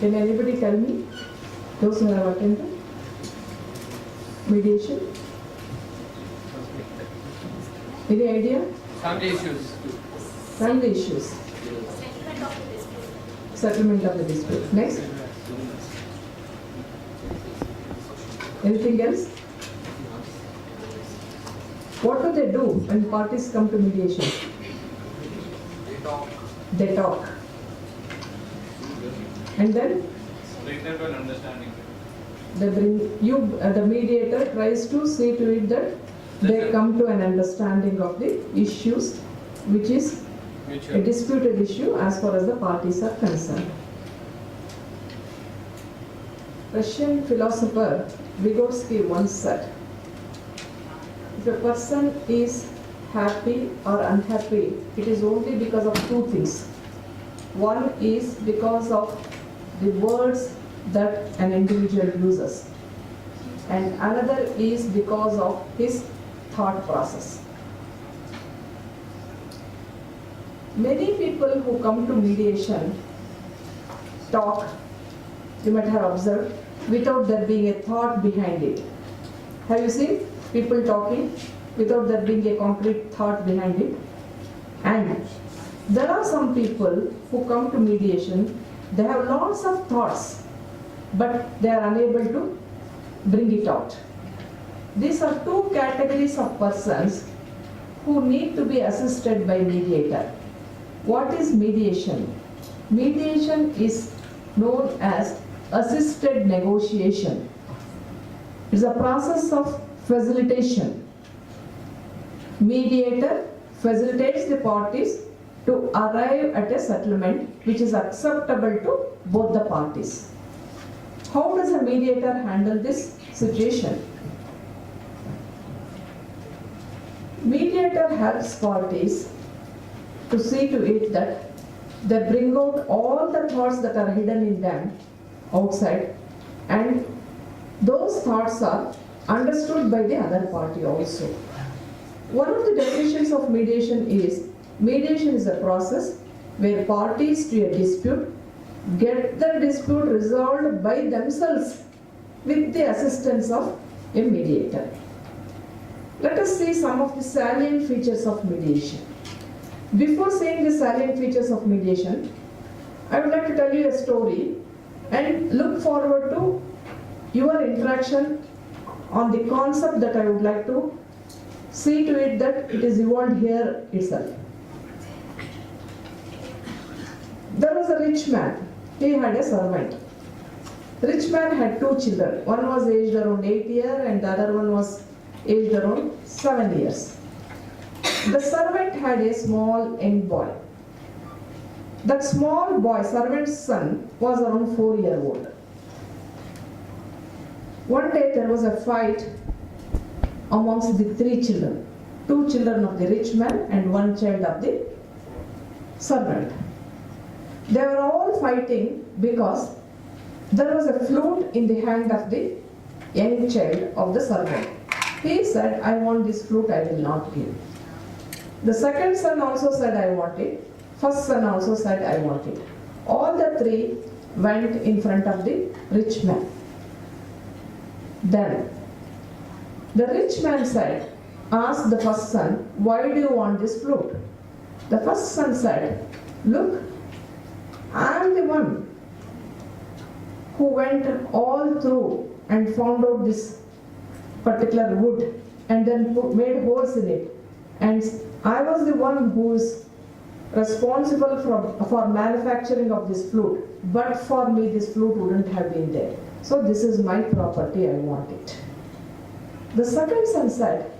Can anybody tell me? Those who have attended? Mediation? Any idea? Family issues. Family issues. Settlement of the dispute. Next. Anything else? What do they do when parties come to mediation? They talk. And then? Bring them to an understanding. The mediator tries to see to it that they come to an understanding of the issues, which is a disputed issue as far as the parties are concerned. Russian philosopher Vygotsky once said, if a person is happy or unhappy, it is only because of two things. One is because of the words that an individual uses, and another is because of his thought process. Many people who come to mediation talk, you might have observed, without there being a thought behind it. Have you seen people talking without there being a concrete thought behind it? And there are some people who come to mediation, they have lots of thoughts, but they are unable to bring it out. These are two categories of persons who need to be assisted by mediator. What is mediation? Mediation is known as assisted negotiation. It's a process of facilitation. Mediator facilitates the parties to arrive at a settlement which is acceptable to both the parties. How does a mediator handle this situation? Mediator helps parties to see to it that they bring out all the thoughts that are hidden in them outside, and those thoughts are understood by the other party also. One of the definitions of mediation is a process where parties to a dispute get the dispute resolved by themselves with the assistance of a mediator. Let us see some of the salient features of mediation. Before seeing the salient features of mediation, I would like to tell you a story and look forward to your interaction on the concept that I would like to see to it that it is evolved here itself. There was a rich man. He had a servant. The rich man had two children. One was aged around 8 years and the other one was aged around 7 years. The servant had a small young boy. That small boy, servant's son, was around 4 years old. One day there was a fight amongst the three children. Two children of the rich man and one child of the servant. They were all fighting because there was a flute in the hand of the young child of the servant. He said, I want this flute, I will not give. The second son also said, I want it. First son also said, I want it. All the three went in front of the rich man. Then the rich man said, asked the first son, why do you want this flute? The first son said, look, I am the one who went all through and found out this particular wood and then made holes in it. And I was the one who is responsible for manufacturing of this flute. But for me, this flute wouldn't have been there. So this is my property, I want it. The second son said,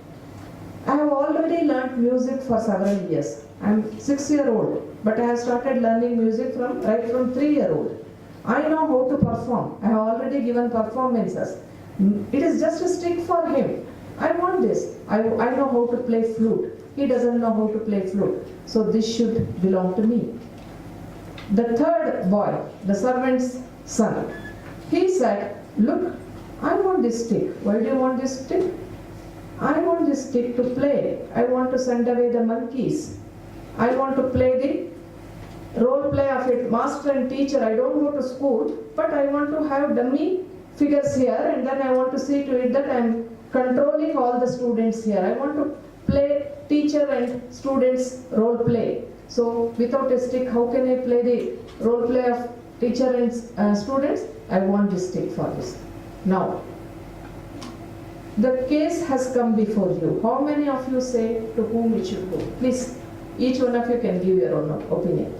I have already learnt music for several years. I am 6 years old, but I have started learning music right from 3 years old. I know how to perform. I have already given performances. It is just a stick for him. I want this. I know how to play flute. He doesn't know how to play flute. So this should belong to me. The third boy, the servant's son, he said, look, I want this stick. Why do you want this stick? I want this stick to play. I want to send away the monkeys. I want to play role play of it, master and teacher. I don't go to school, but I want to have dummy figures here, and then I want to see to it that I am controlling all the students here. I want to play teacher and students role play. So without a stick, how can I play the role play of teacher and students? I want this stick for this. Now, the case has come before you. How many of you say to whom it should go? Please, each one of you can give your own opinion.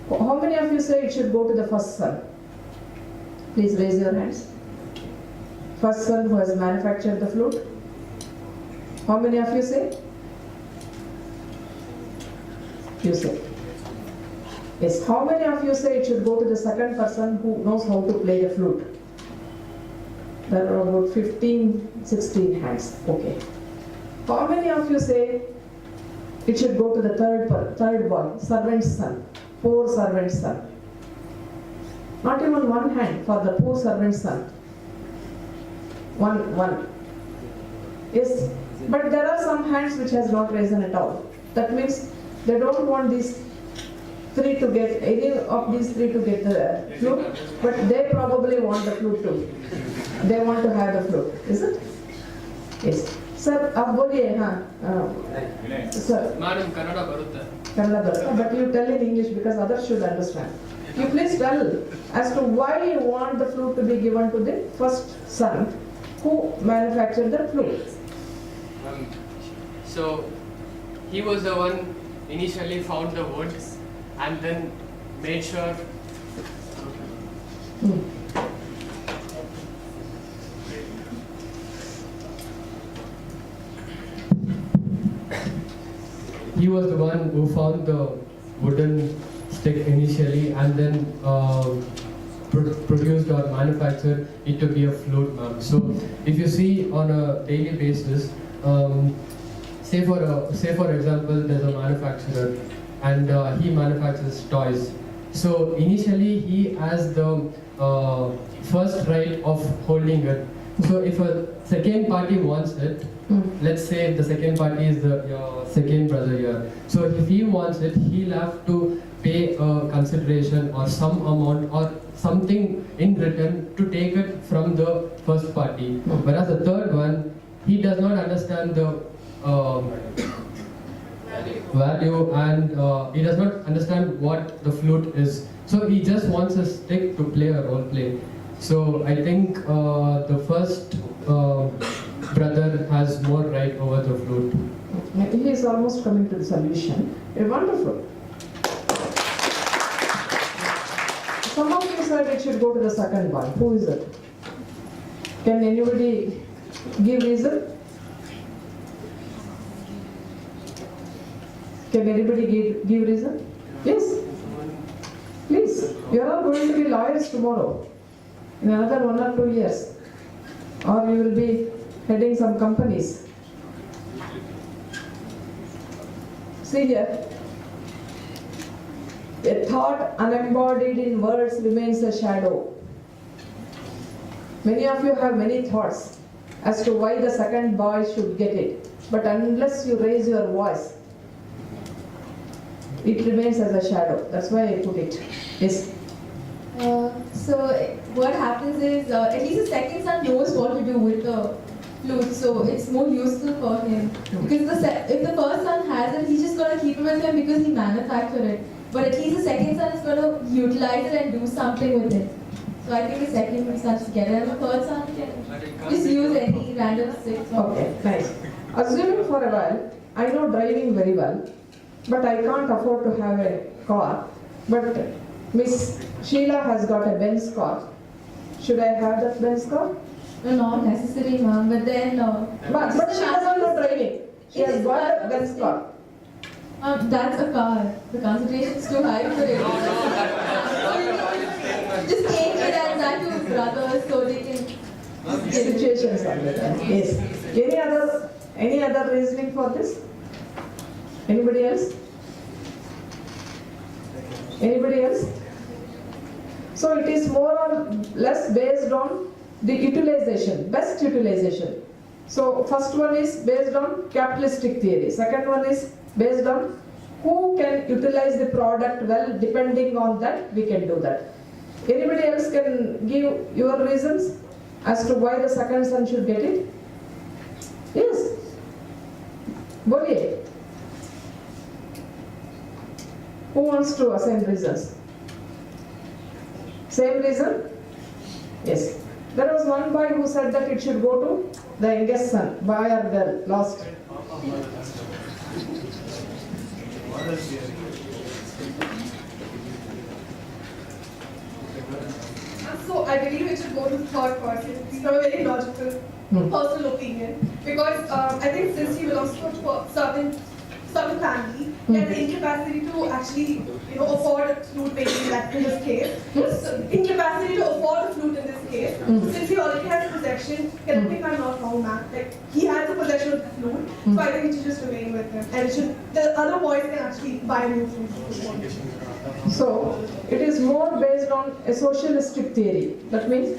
How many of you say it should go to the first son? Please raise your hands. First son who has manufactured the flute. How many of you say? You say. Yes. How many of you say it should go to the second person who knows how to play the flute? There are about 15, 16 hands. Okay. How many of you say it should go to the third boy, servant's son, poor servant's son? Not even one hand for the poor servant's son. One. Yes, but there are some hands which has not risen at all. That means they don't want these three to get, any of these three to get the flute, but they probably want the flute too. They want to have the flute, is it? Yes. Sir, आप बोलिए हाँ. Sir. Madam, Kannada barutta. Kannada barutta, but you tell in English because others should understand. You please tell as to why you want the flute to be given to the first son who manufactured the flute. So he was the one initially found the wood and then made sure. He was the one who found the wooden stick initially and then produced or manufactured it to be a flute, ma'am. So if you see on a daily basis, say for example, there's a manufacturer and he manufactures toys. So initially he has the first right of holding it. So if a second party wants it, let's say the second party is your second brother here. So if he wants it, he'll have to pay a consideration or some amount or something in return to take it from the first party. Whereas the third one, he does not understand the value and he does not understand what the flute is. So he just wants a stick to play a role play. So I think the first brother has more right over the flute. He is almost coming to the solution. Wonderful. Some of you said it should go to the second one. Who is it? Can anybody give reason? Can anybody give reason? Yes. Please. You are all going to be lawyers tomorrow. In another 1 or 2 years. Or you will be heading some companies. See here. A thought unembodied in words remains a shadow. Many of you have many thoughts as to why the second boy should get it. But unless you raise your voice, it remains as a shadow. That's why I put it. Yes. So what happens is, at least the second son knows what to do with the flute, so it's more useful for him. Because if the first son has it, he's just going to keep it with him because he manufactured it. But at least the second son is going to utilize it and do something with it. So I think the second son should get it, and the third son can just use any random stick. Okay, nice. Assuming for a while, I know driving very well, but I can't afford to have a car. But Miss Sheila has got a Benz car. Should I have that Benz car? No, not necessary, ma'am. But then, But she doesn't know driving. She has got a Benz car. that's a car. The consideration is too high for it. Just take it as that to brothers so they can. Situations are there. Yes. Any other reasoning for this? Anybody else? Anybody else? So it is more or less based on the utilization, best utilization. So first one is based on capitalistic theory. Second one is based on who can utilize the product well, depending on that, we can do that. Anybody else can give your reasons as to why the second son should get it? Yes. Boliye. Who wants to assign reasons? Same reason? Yes. There was one boy who said that it should go to the youngest son, boy or girl, lost. So I believe it should go to third person. It's not a very logical personal opinion, because I think since he belongs to a certain family, he has the incapacity to actually afford a flute payment in this case. So, incapacity to afford a flute in this case. Since he already has possession, correct me if I'm not wrong, ma'am. Like he has the possession of the flute, so I think it should just remain with him, and the other boys can actually buy a new flute. So, it is more based on a socialistic theory. That means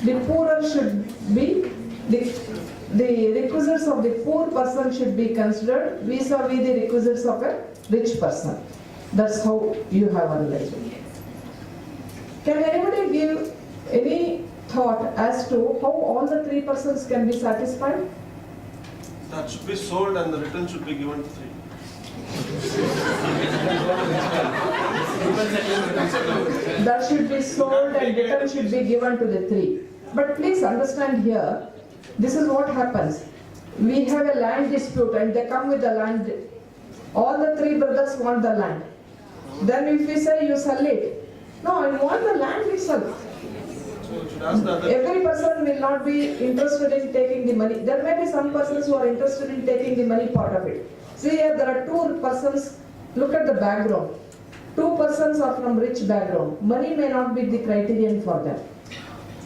the poorer should be, the requisites of the poor person should be considered vis-a-vis the requisites of a rich person. That's how you have analyzed it. Can anybody give any thought as to how all the three persons can be satisfied? That should be sold and the return should be given to 3. That should be sold and return should be given to the 3. But please understand here, this is what happens. We have a land dispute and they come with the land. All the 3 brothers want the land. Then if we say you sell it, no, I want the land itself. So you should ask the other. Every person will not be interested in taking the money. There may be some persons who are interested in taking the money part of it. See here, there are 2 persons. Look at the background. 2 persons are from rich background. Money may not be the criterion for them.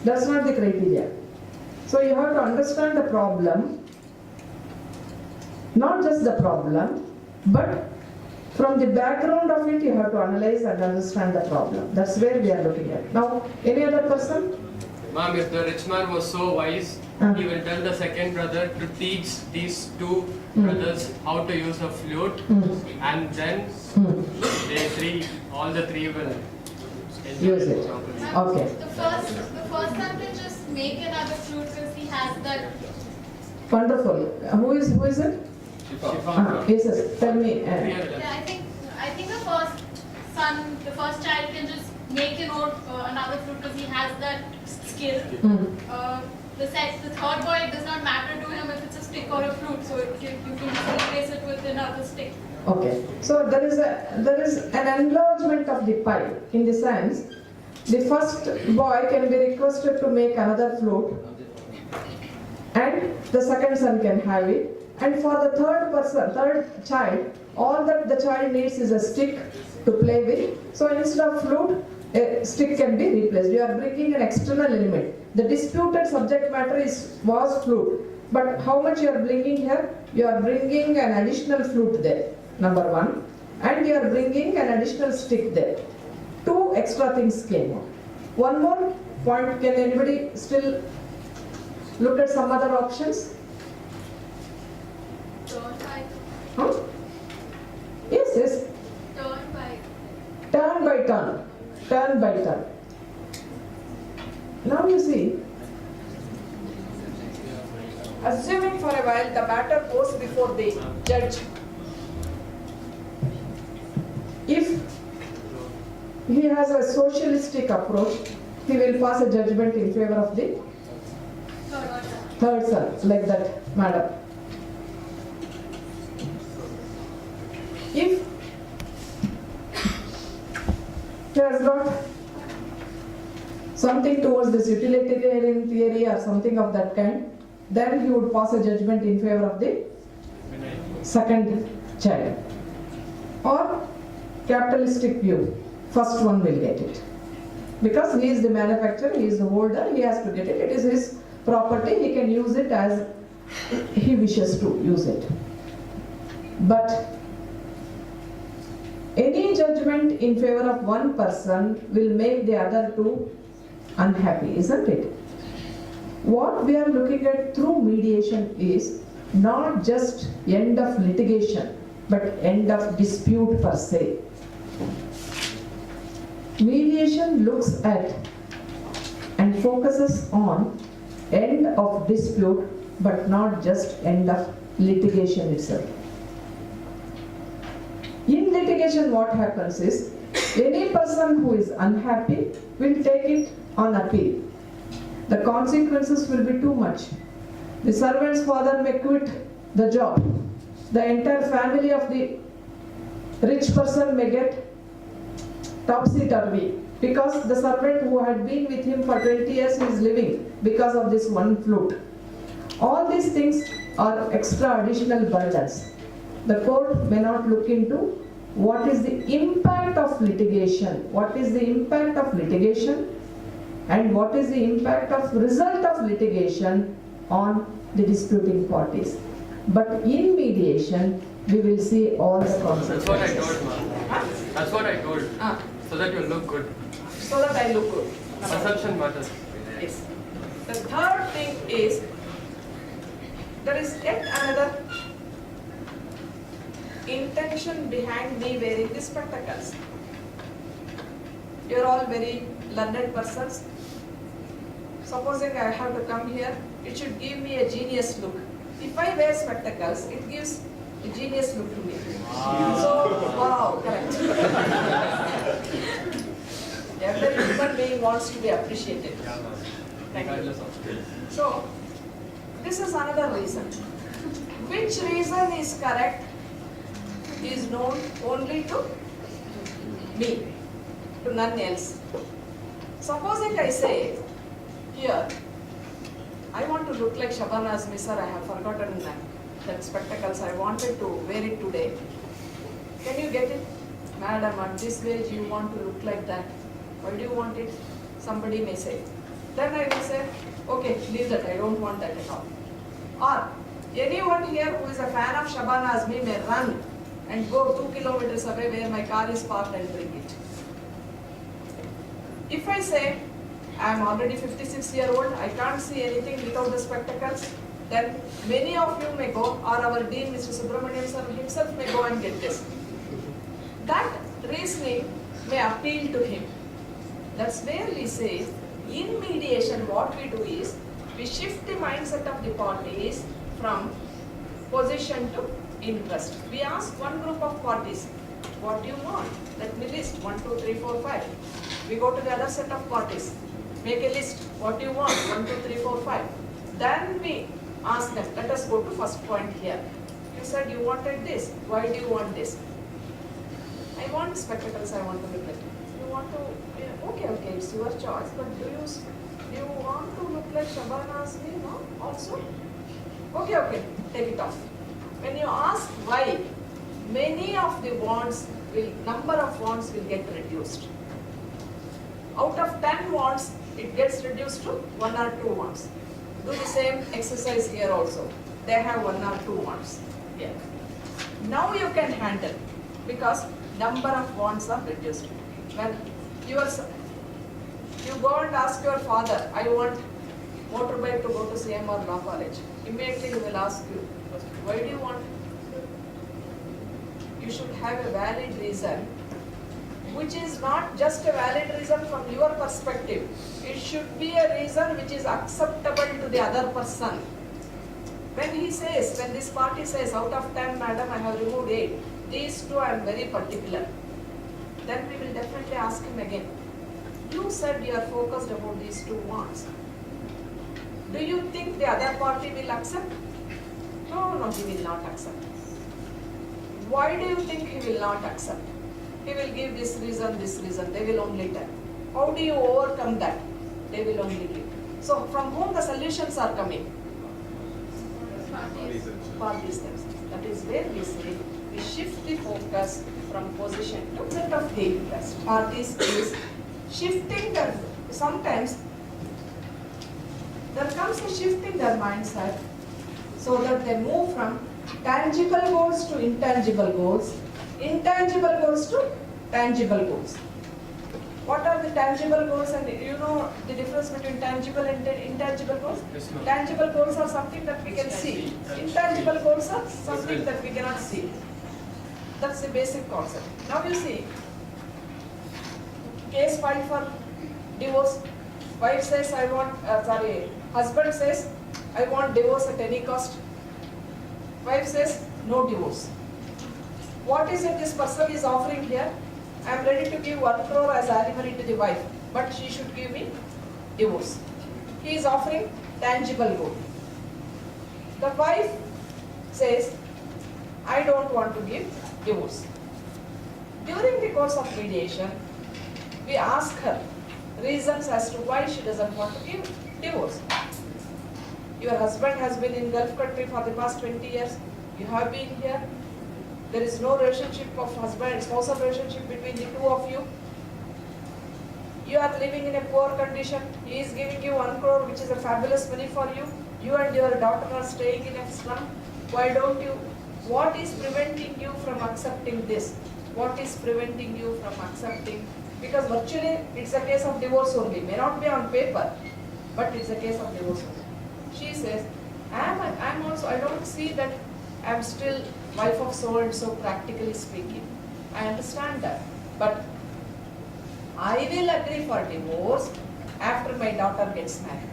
That's not the criteria. So you have to understand the problem, not just the problem, but from the background of it you have to analyze and understand the problem. That's where we are looking at. Now, any other person? Ma'am, if the rich man was so wise, he will tell the second brother to teach these 2 brothers how to use a flute, and then all the three will Use it. properly. Okay. The first son can just make another flute because he has that. Wonderful. Who is it? Yes, yes. Tell me. Yeah, I think the first son, the first child can just make another flute because he has that skill. The third boy, it does not matter to him if it's a stick or a flute, so you can just replace it with another stick. Okay. So there is an enlargement of the pie in the sense the first boy can be requested to make another flute and the second son can have it, and for the third child, all that the child needs is a stick to play with. So instead of flute, a stick can be replaced. You are bringing an external element. The disputed subject matter was flute, but how much you are bringing here? You are bringing an additional flute there, number 1, and you are bringing an additional stick there. 2 extra things came out. One more point, can anybody still look at some other options? Turn by Huh? Yes, yes. turn by. Turn by turn. Turn by turn. Now you see, assuming for a while the matter goes before the judge. If he has a socialistic approach, he will pass a judgment in favor of the third son, like that, madam. If he has got something towards this utilitarian theory or something of that kind, then he would pass a judgment in favor of the second child. Or capitalistic view, first one will get it. Because he is the manufacturer, he is the holder, he has to get it. It is his property, he can use it as he wishes to use it. But any judgment in favor of one person will make the other 2 unhappy, isn't it? What we are looking at through mediation is not just end of litigation, but end of dispute per se. Mediation looks at and focuses on end of dispute, but not just end of litigation itself. In litigation, what happens is, any person who is unhappy will take it on appeal. The consequences will be too much. The servant's father may quit the job. The entire family of the rich person may get topsy-turvy because the servant who had been with him for 20 years is living because of this one flute. All these things are extra additional burdens. The court may not look into what is the impact of litigation, what is the impact of litigation, and what is the impact of result of litigation on the disputing parties. But in mediation, we will see all the consequences. That's what I told, ma'am. That's what I told. So that you look good. So that I look good. Perception matters. Yes. The third thing is, there is yet another intention behind me wearing these spectacles. You are all very learned persons. Supposing I have to come here, it should give me a genius look. If I wear spectacles, it gives a genius look to me. So, wow, correct. Every human being wants to be appreciated. Thank you. So, this is another reason. Which reason is correct is known only to me, to none else. Supposing I say, here, I want to look like Shabana Azmi sir, I have forgotten that spectacles, I wanted to wear it today. Can you get it? Madam, at this age you want to look like that. Why do you want it? Somebody may say. Then I will say, okay, leave that, I don't want that at all. Or, anyone here who is a fan of Shabana Azmi may run and go 2 kilometers away where my car is parked and bring it. If I say, I am already 56-year-old, I can't see anything without the spectacles, then many of you may go, or our Dean, Mr. Subramaniam sir himself may go and get this. That reasoning may appeal to him. That's where we say, in mediation what we do is, we shift the mindset of the parties from position to interest. We ask one group of parties, what do you want? Let me list 1, 2, 3, 4, 5. We go to the other set of parties, make a list, what do you want? 1, 2, 3, 4, 5. Then we ask them, let us go to first point here. You said you wanted this, why do you want this? I want spectacles, I want to look at it. You want to, okay, it's your choice, but do you want to look like Shabana Azmi, no? Also? Okay, take it off. When you ask why, many of the number of wants will get reduced. Out of 10 wants, it gets reduced to 1 or 2 wants. Do the same exercise here also. They have 1 or 2 wants here. Now you can handle, because number of wants are reduced. When you go and ask your father, I want motorbike to go to CM or law college. Immediately he will ask you, why do you want? You should have a valid reason, which is not just a valid reason from your perspective. It should be a reason which is acceptable to the other person. When this party says, out of 10, madam, I have removed 8, these 2 I am very particular, then we will definitely ask him again. You said you are focused about these 2 wants. Do you think the other party will accept? No, he will not accept. Why do you think he will not accept? He will give this reason, they will only tell. How do you overcome that? They will only give. So from whom the solutions are coming? Parties themselves. That is where we say, we shift the focus from position to set of the interest. Parties is shifting their, sometimes there comes a shift in their mindset so that they move from tangible goals to intangible goals, intangible goals to tangible goals. What are the tangible goals, and you know the difference between tangible and intangible goals? Yes, ma'am. Tangible goals are something that we can see. Intangible goals are something that we cannot see. That's the basic concept. Now you see, case filed for divorce. Wife says, husband says, I want divorce at any cost. Wife says, no divorce. What is it this person is offering here? I am ready to give 1 crore as alimony to the wife, but she should give me divorce. He is offering tangible good. The wife says, I don't want to give divorce. During the course of mediation, we ask her reasons as to why she doesn't want to give divorce. Your husband has been in Gulf country for the past 20 years. You have been here. There is no relationship of husband and spousal relationship between the two of you. You are living in a poor condition. He is giving you 1 crore, which is a fabulous money for you. You and your daughter are staying in a slum. Why don't you? What is preventing you from accepting this? What is preventing you from accepting? Because virtually it's a case of divorce only. May not be on paper, but it's a case of divorce only. She says, I don't see that I'm still wife of so and so, practically speaking. I understand that. But I will agree for divorce after my daughter gets married.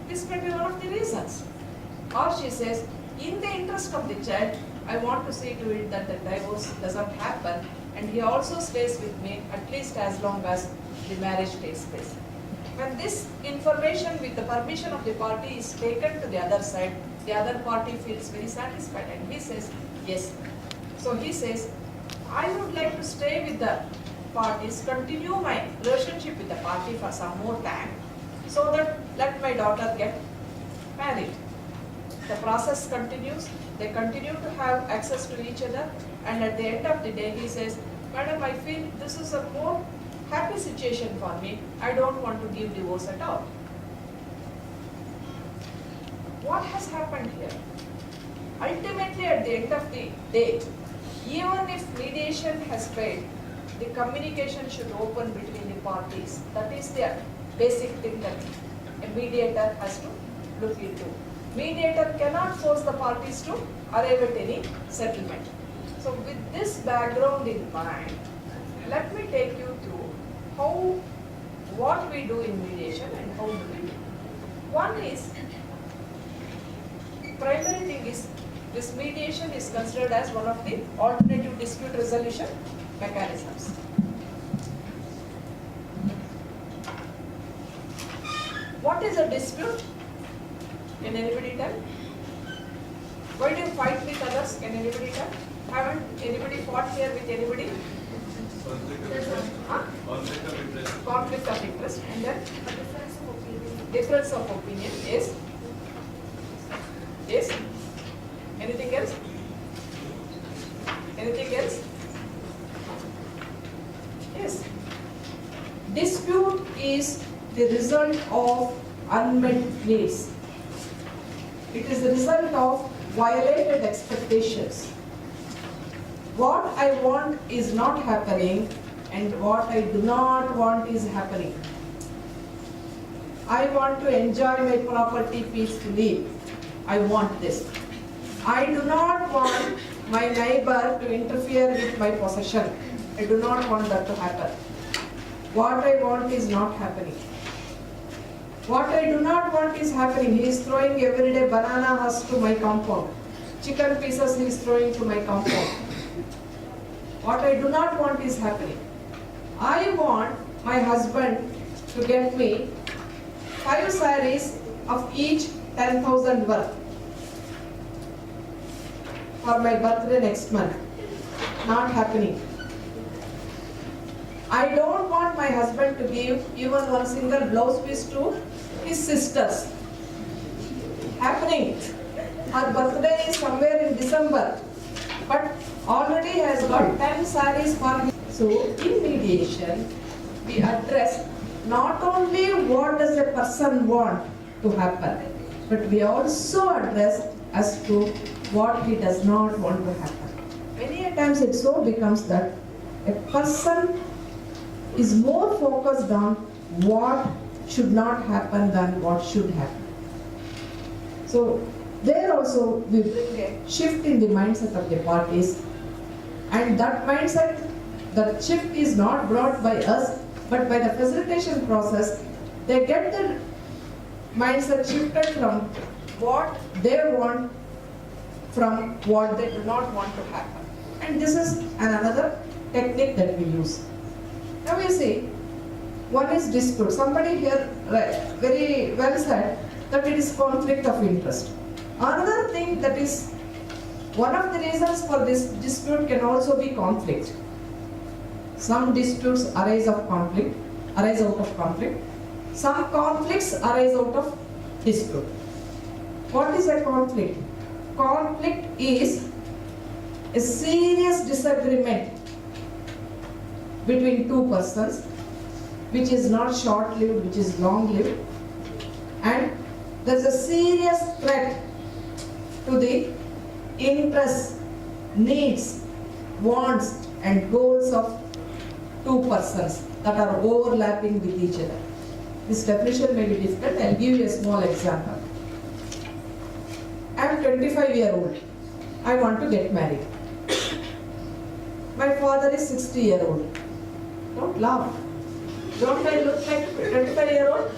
This may be one of the reasons. Or she says, in the interest of the child, I want to see to it that the divorce doesn't happen, and he also stays with me at least as long as the marriage takes place. When this information with the permission of the party is taken to the other side, the other party feels very satisfied and he says, yes. So he says, I would like to stay with the parties, continue my relationship with the party for some more time, so that let my daughter get married. The process continues, they continue to have access to each other, and at the end of the day he says, Madam, I feel this is a more happy situation for me. I don't want to give divorce at all. What has happened here? Ultimately, at the end of the day, even if mediation has failed, the communication should open between the parties. That is the basic thing that a mediator has to look into. Mediator cannot force the parties to arrive at any settlement. So with this background in mind, let me take you through what we do in mediation and how do we do. One is, primary thing is, this mediation is considered as one of the alternative dispute resolution mechanisms. What is a dispute? Can anybody tell? Why do you fight with others? Can anybody tell? Haven't anybody fought here with anybody? Huh? Conflict of interest. And then? Difference of opinion. Yes? Yes? Anything else? Anything else? Yes. Dispute is the result of unmet needs. It is the result of violated expectations. What I want is not happening, and what I do not want is happening. I want to enjoy my property peacefully. I want this. I do not want my neighbor to interfere with my possession. I do not want that to happen. What I want is not happening. What I do not want is happening. He is throwing everyday banana husks to my compound. Chicken pieces he is throwing to my compound. What I do not want is happening. I want my husband to get me 5 sarees of each 10,000 worth for my birthday next month. Not happening. I don't want my husband to give even one single blouse piece to his sisters. Happening. Her birthday is somewhere in December, but already has got 10 sarees for him. So in mediation, we address not only what does a person want to happen, but we also address as to what he does not want to happen. Many a times it so becomes that a person is more focused on what should not happen than what should happen. So there also we bring a shift in the mindset of the parties And that mindset, the shift is not brought by us, but by the facilitation process. They get the mindset shifted from what they want from what they do not want to happen. And this is another technique that we use. Now you see, one is dispute. Somebody here very well said that it is conflict of interest. Another thing that is one of the reasons for this dispute can also be conflict. Some disputes arise out of conflict. Some conflicts arise out of dispute. What is a conflict? Conflict is a serious disagreement between two persons, which is not short-lived, which is long-lived, and there's a serious threat to the interests, needs, wants, and goals of two persons that are overlapping with each other. This definition may be difficult. I'll give you a small example. I am 25-year-old. I want to get married. My father is 60-year-old. Don't laugh. Don't I look like 25-year-old?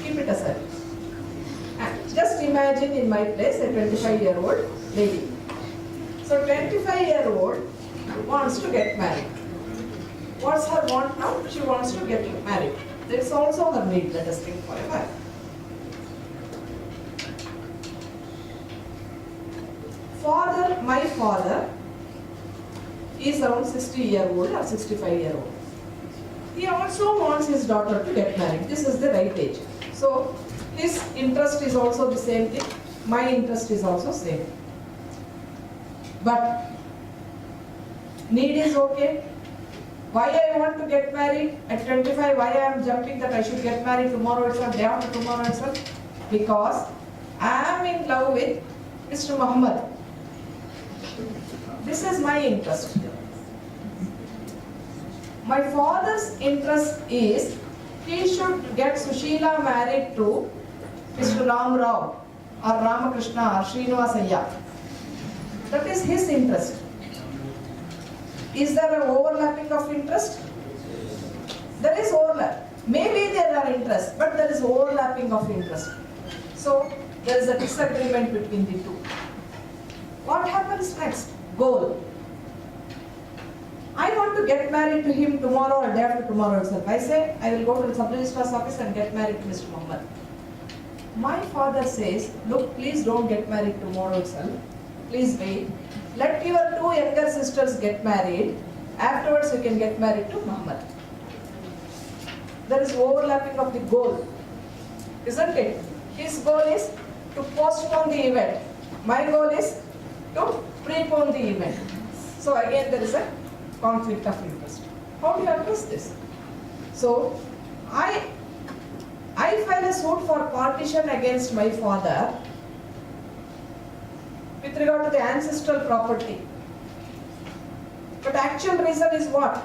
Keep it aside. And just imagine in my place a 25-year-old lady. So 25-year-old wants to get married. What's her want now? She wants to get married. That's also her need, let us think for a while. My father is around 60-year-old or 65-year-old. He also wants his daughter to get married. This is the right age. So his interest is also the same thing. My interest is also same. But need is okay. Why I want to get married at 25? Why I am jumping that I should get married tomorrow itself, day after tomorrow itself? Because I am in love with Mr. Muhammad. This is my interest. My father's interest is he should get Susheela married to Mr. Ram Rao or Ramakrishna or Srinivasaya. That is his interest. Is there an overlapping of interest? There is overlap. Maybe there are interests, but there is overlapping of interest. So there is a disagreement between the two. What happens next? Goal. I want to get married to him tomorrow or day after tomorrow itself. I say, I will go to the sub-registrar's office and get married to Mr. Muhammad. My father says, look, please don't get married tomorrow itself. Please wait. Let your two younger sisters get married. Afterwards, you can get married to Muhammad. There is overlapping of the goal, isn't it? His goal is to postpone the event. My goal is to prepone the event. So again, there is a conflict of interest. How do you address this? So, I file a suit for partition against my father with regard to the ancestral property. But actual reason is what?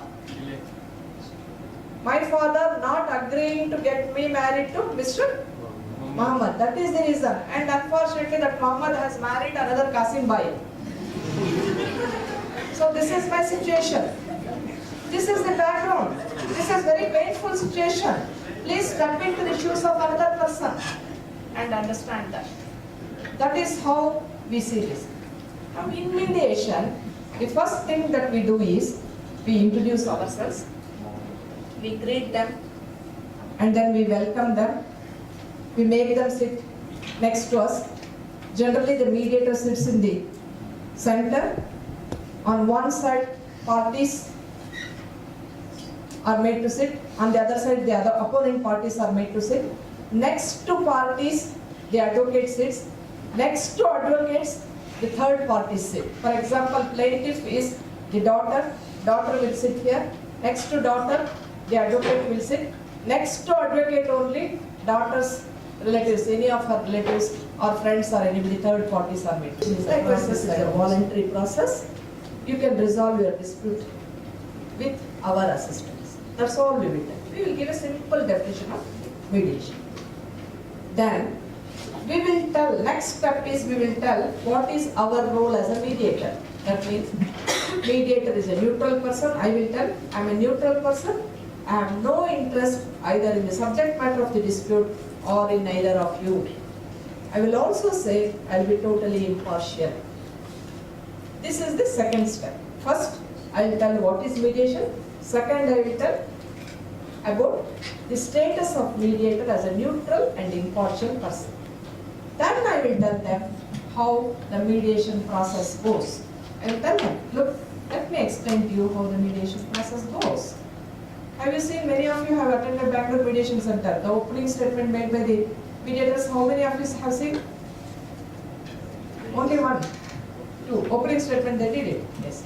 My father not agreeing to get me married to Mr. Muhammad. That is the reason. And unfortunately that Muhammad has married another Qasim Bhai. So this is my situation. This is the background. This is very painful situation. Please step into the shoes of another person and understand that. That is how we see this. Now in mediation, the first thing that we do is we introduce ourselves, we greet them, and then we welcome them. We make them sit next to us. Generally the mediator sits in the center. On one side, parties are made to sit. On the other side, the other opposing parties are made to sit. Next to parties, the advocate sits. Next to advocates, the third party sit. For example, plaintiff is the daughter. Daughter will sit here. Next to daughter, the advocate will sit. Next to advocate only, daughter's relatives, any of her relatives or friends or anybody, third parties are made. This process is a voluntary process. You can resolve your dispute with our assistance. That's all we will do. We will give a simple definition of mediation. Then we will tell, next step is we will tell what is our role as a mediator. That means mediator is a neutral person, I will tell I am a neutral person. I have no interest either in the subject matter of the dispute or in either of you. I will also say I will be totally impartial. This is the second step. First, I will tell what is mediation. Second, I will tell about the status of mediator as a neutral and impartial person. Then I will tell them how the mediation process goes. I will tell them, look, let me explain to you how the mediation process goes. Have you seen, many of you have attended Bangalore Mediation Center, the opening statement made by the mediators, how many of you have seen? Only one, two, opening statement they did it, yes.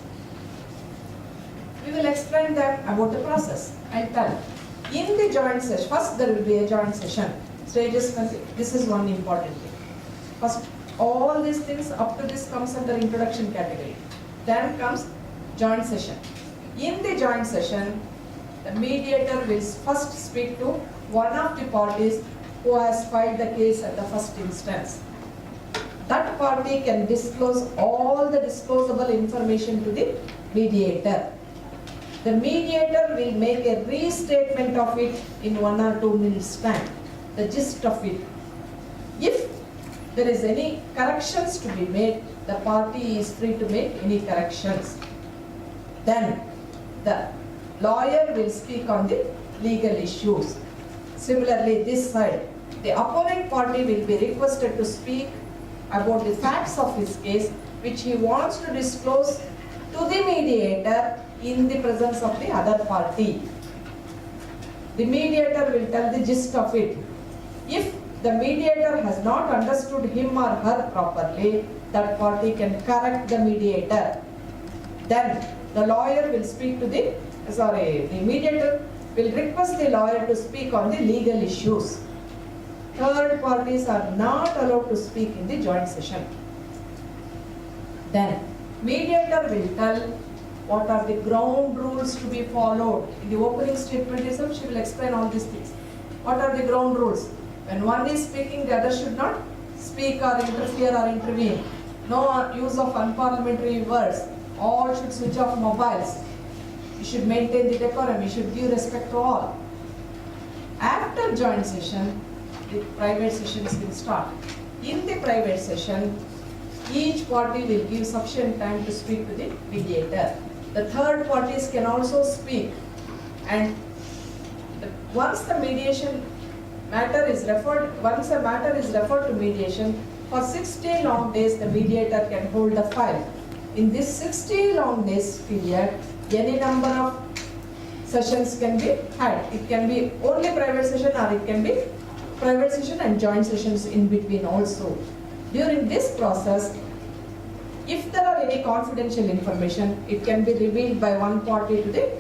We will explain them about the process. I'll tell. In the joint session, first there will be a joint session. Stages, this is one important thing. First, all these things up to this comes under introduction category. Then comes joint session. In the joint session, the mediator will first speak to one of the parties who has filed the case at the first instance. That party can disclose all the disclosable information to the mediator. The mediator will make a restatement of it in 1 or 2 minutes time, the gist of it. If there is any corrections to be made, the party is free to make any corrections. Then the lawyer will speak on the legal issues. Similarly, this side, the opponent party will be requested to speak about the facts of his case, which he wants to disclose to the mediator in the presence of the other party. The mediator will tell the gist of it. If the mediator has not understood him or her properly, that party can correct the mediator. Then the lawyer will speak to the mediator will request the lawyer to speak on the legal issues. Third parties are not allowed to speak in the joint session. Then mediator will tell what are the ground rules to be followed. In the opening statement itself, she will explain all these things. What are the ground rules? When one is speaking, the other should not speak or interfere or intervene. No use of unparliamentary words. All should switch off mobiles. You should maintain the decorum. You should give respect to all. After joint session, the private sessions will start. In the private session, each party will give sufficient time to speak to the mediator. The third parties can also speak, and once the mediation matter is referred, once a matter is referred to mediation, for 60 long days the mediator can hold the file. In this 60 long days period, any number of sessions can be had. It can be only private session, or it can be private session and joint sessions in between also. During this process, if there are any confidential information, it can be revealed by one party to the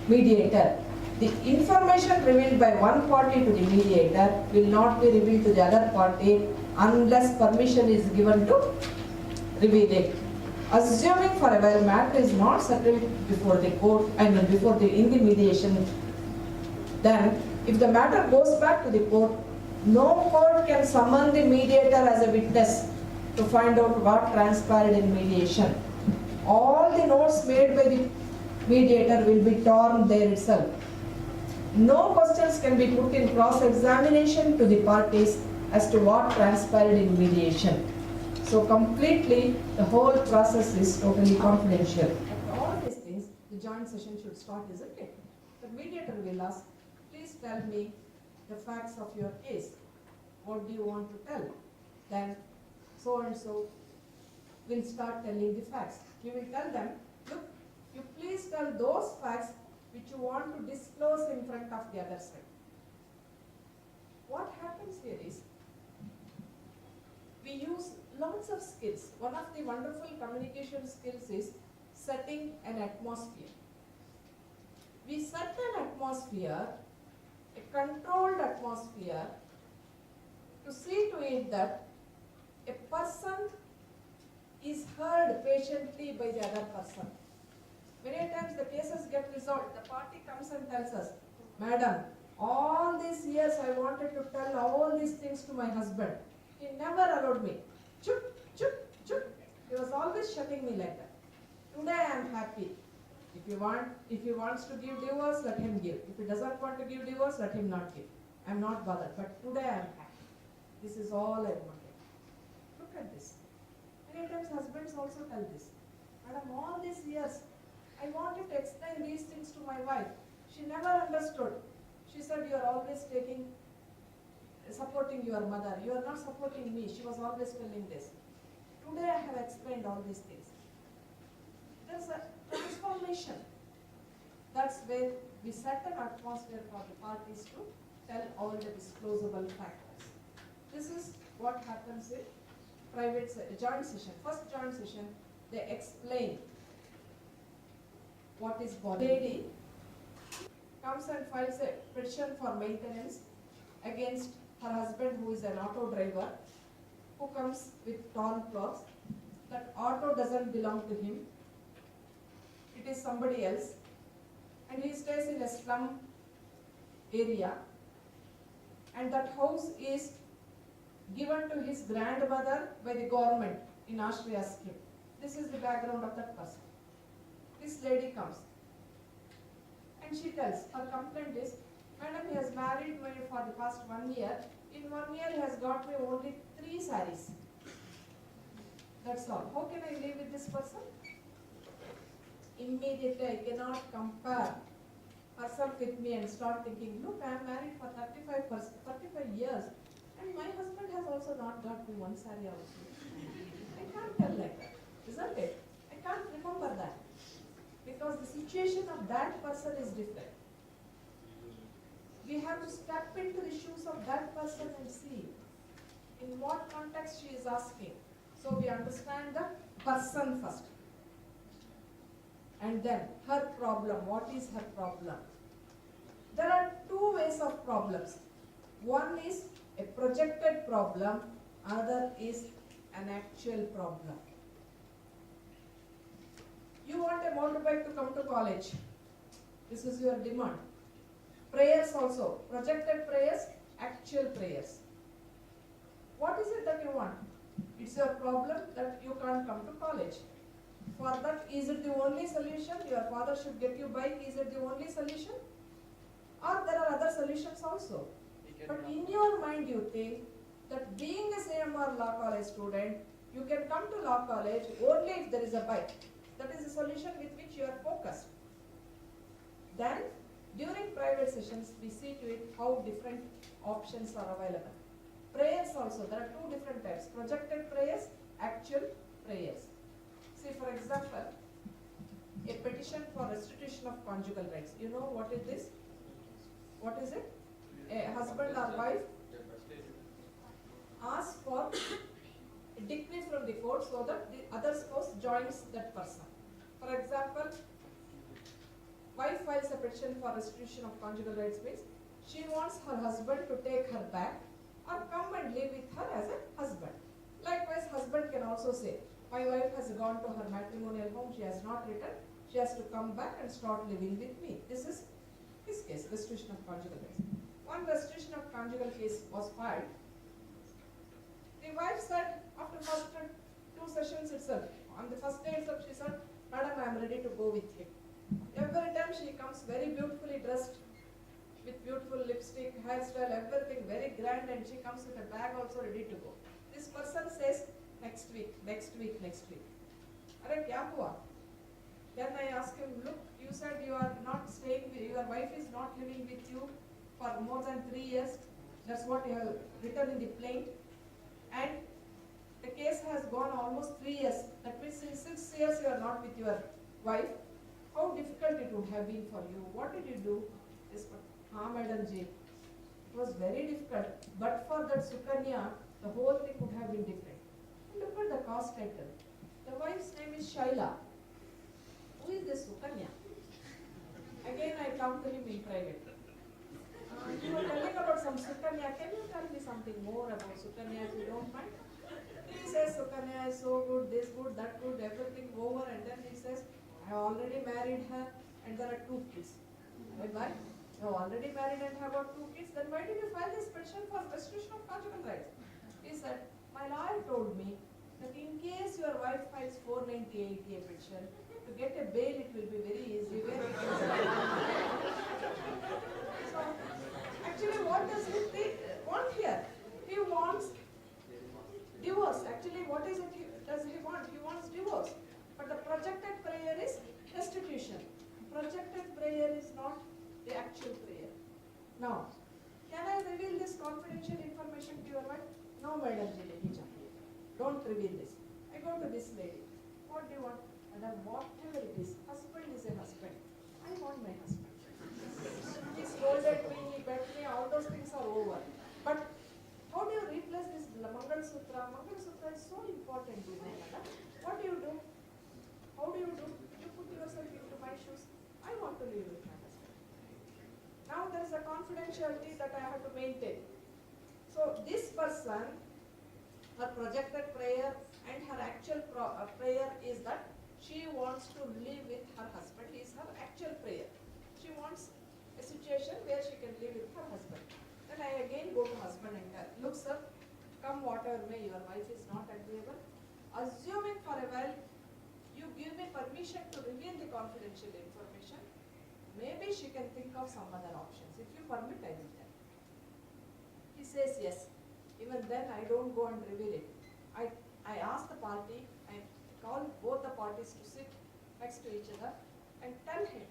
mediator. The information revealed by one party to the mediator will not be revealed to the other party unless permission is given to reveal it. Assuming for a while matter is not settled before the court, in the mediation, then if the matter goes back to the court, no court can summon the mediator as a witness to find out what transpired in mediation. All the notes made by the mediator will be torn there itself. No questions can be put in cross-examination to the parties as to what transpired in mediation. So completely, the whole process is totally confidential. After all these things, the joint session should start, isn't it? The mediator will ask, please tell me the facts of your case. What do you want to tell? Then so and so will start telling the facts. You will tell them, look, you please tell those facts which you want to disclose in front of the other side. What happens here is, we use lots of skills. One of the wonderful communication skills is setting an atmosphere. We set an atmosphere, a controlled atmosphere, to see to it that a person is heard patiently by the other person. Many times the cases get resolved. The party comes and tells us, Madam, all these years I wanted to tell all these things to my husband. He never allowed me. Chup, chup, chup. He was always shutting me like that. Today I am happy. If he wants to give divorce, let him give. If he doesn't want to give divorce, let him not give. I am not bothered. But today I am happy. This is all I wanted. Look at this. Many times husbands also tell this. Madam, all these years, I wanted to explain these things to my wife. She never understood. She said, you are always supporting your mother. You are not supporting me. She was always telling this. Today I have explained all these things. There's a transformation. That's where we set an atmosphere for the parties to tell all the disclosable factors. This is what happens in joint session. First joint session, they explain what is body. Lady comes and files a petition for maintenance against her husband, who is an auto driver, who comes with torn clothes. That auto doesn't belong to him. It is somebody else. And he stays in a slum area. And that house is given to his grandmother by the government in Austria scheme. This is the background of that person. This lady comes and she tells, her complaint is, Madam, he has married me for the past 1 year. In 1 year, he has got me only 3 saris. That's all. How can I live with this person? Immediately, I cannot compare herself with me and start thinking, look, I am married for 35 years and my husband has also not got me 1 sari also. I can't tell like that, isn't it? I can't remember that because the situation of that person is different. We have to step into the shoes of that person and see in what context she is asking. So we understand the person first. And then her problem. What is her problem? There are 2 ways of problems. One is a projected problem, other is an actual problem. You want a motorbike to come to college. This is your demand. Prayers also. Projected prayers, actual prayers. What is it that you want? It's your problem that you can't come to college. For that, is it the only solution? Your father should get you bike. Is it the only solution? Or there are other solutions also. But in your mind you think that being a CMR law college student, you can come to law college only if there is a bike. That is the solution with which you are focused. Then, during private sessions, we see to it how different options are available. Prayers also, there are 2 different types. Projected prayers, actual prayers. See, for example, a petition for restitution of conjugal rights. You know what is this? What is it? A husband or wife asks for a decree from the court so that the other spouse joins that person. For example, wife files a petition for restitution of conjugal rights means she wants her husband to take her back or come and live with her as a husband. Likewise, husband can also say, my wife has gone to her matrimonial home, she has not returned, she has to come back and start living with me. This is his case, restitution of conjugal rights. One restitution of conjugal case was filed. The wife said, after first 2 sessions itself, on the first day itself, she said, Madam, I am ready to go with him. Every time she comes very beautifully dressed, with beautiful lipstick, hairstyle, everything very grand, and she comes with a bag also ready to go. This person says, next week. Arre, kya hua? Then I ask him, look, you said you are not staying with, your wife is not living with you for more than 3 years. That's what you have written in the plaint. And the case has gone almost 3 years. That means in 6 years you are not with your wife. How difficult it would have been for you. What did you do? This one, Madam Ji. It was very difficult. But for that Sukanya, the whole thing would have been different. And look at the cause title. The wife's name is Shaila. Who is this Sukanya? Again, I come to him in private. You were telling about some Sukanya. Can you tell me something more about Sukanya if you don't mind? He says Sukanya is so good, this good, that good, everything over, and then he says, I have already married her and there are 2 kids. Why? You have already married and have got 2 kids, then why did you file this petition for restitution of conjugal rights? He said, my lawyer told me that in case your wife files 498A petition, to get a bail it will be very easy. So, actually what does he want here? He wants divorce. Actually what is it does he want? He wants divorce. But the projected prayer is restitution. Projected prayer is not the actual prayer. Now, can I reveal this confidential information to your wife? No, Madam Ji, don't reveal this. I go to this lady. What do you want? Madam, whatever it is, husband is a husband. I want my husband. He scolded me, he bet me, all those things are over. But how do you replace this Mangal Sutra? Mangal Sutra is so important to me, madam. What do you do? How do? You put yourself into my shoes. I want to live with my husband. Now there is a confidentiality that I have to maintain. So this person, her projected prayer and her actual prayer is that she wants to live with her husband. Is her actual prayer. She wants a situation where she can live with her husband. Then I again go to husband and tell, look sir, come whatever may, your wife is not agreeable. Assuming for a while you give me permission to reveal the confidential information, maybe she can think of some other options. If you permit, I will tell. He says yes. Even then I don't go and reveal it. I ask the party, I call both the parties to sit next to each other and tell him,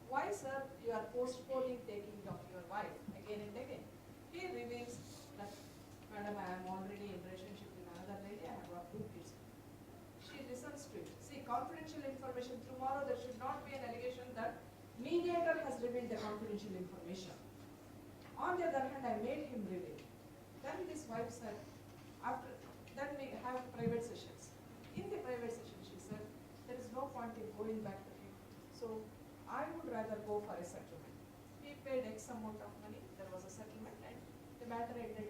why sir you are postponing taking of your wife again and again. He reveals that, madam, I am already in relationship with another lady, I have got 2 kids. She listens to it. See, confidential information, tomorrow there should not be an allegation that mediator has revealed the confidential information. On the other hand, I made him reveal. Then this wife said, then we have private sessions. In the private session, she said, there is no point in going back to him. So I would rather go for a settlement. He paid X amount of money, there was a settlement, and the matter ended